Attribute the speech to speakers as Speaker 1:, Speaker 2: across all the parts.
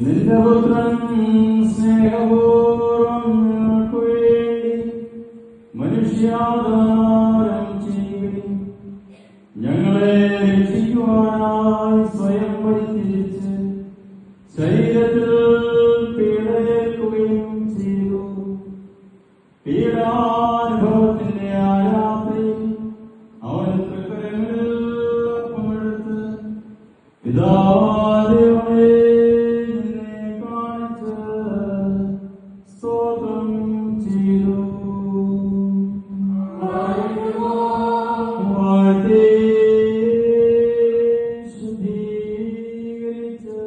Speaker 1: നിന്റെ പുത്രൻ സ്നേഹപൂർവം ഞങ്ങൾക്ക് വേണ്ടി മനുഷ്യാവതാരം ചെയ്യുകയും ഞങ്ങളെ രക്ഷിക്കുവാനായി സ്വയം പരിത്യജിച്ച് ശരീരത്തിൽ പീഡയേൽക്കുകയും ചെയ്തു. പീഡാനുഭവത്തിന്റെ ആ രാത്രിയിൽ അവൻ തൃക്കരങ്ങളിൽ അപ്പമെടുത്ത് പിതാവേ നിന്നെ കാണിച്ച് സ്തോത്രം ചെയ്തു. വാഴ്ത്തി ശുദ്ധീകരിച്ച്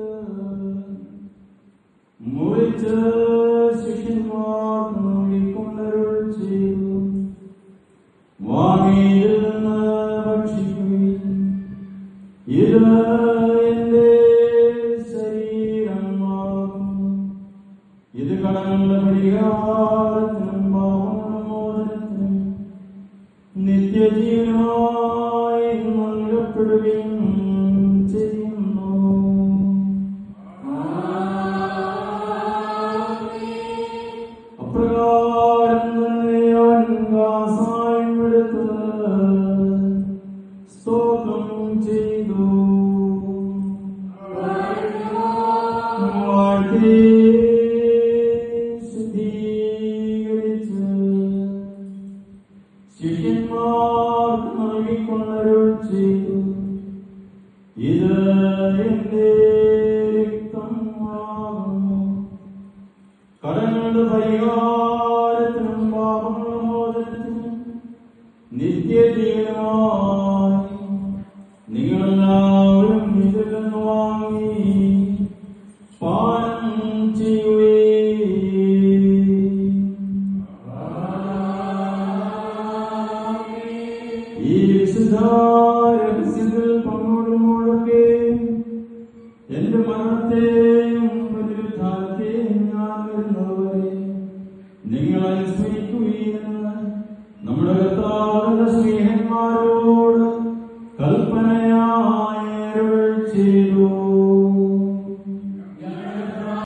Speaker 1: മുറിച്ച് ശിഷ്യന്മാർക്ക് നൽകിക്കൊണ്ടരുൾ ചെയ്തു. വാങ്ങിയിൽ നിന്ന് ഭക്ഷിക്കുകയും ഇത് എന്റെ ശരീരമാകും. ഇത് കടങ്ങളുടെ പരിഹാരത്തിനും പാപമോചനത്തിനും നിത്യജീവനമായി നൽകപ്പെടുകയും ചെയ്യുന്നു. അപ്രകാരം തന്നെ അവൻ കാസായം എടുത്ത് സ്തോത്രം ചെയ്തു. വാഴ്ത്തി ശുദ്ധീകരിച്ച് ശിഷ്യന്മാർക്ക് നൽകിക്കൊണ്ടരുൾ ചെയ്തു. ഇത് എന്റെ രക്തമാകുന്നു. കടങ്ങളുടെ പരിഹാരത്തിനും പാപമോചനത്തിനും നിത്യജീവനമായി നിങ്ങളെല്ലാവരും ഇതിൽ നിന്ന് വാങ്ങി പാനം ചെയ്യുകയും ഈ വിശുദ്ധ രഹസ്യത്തിൽ പങ്കെടുക്കുമ്പോഴൊക്കെ എന്റെ മരണത്തെയും പുനരുത്ഥാനത്തെയും ഞാൻ വരുന്നവരെ നിങ്ങൾ അനുസ്മരിക്കുകയെന്ന് നമ്മുടെ കർത്താവിന്റെ സ്നേഹന്മാരോട് കൽപ്പനയാ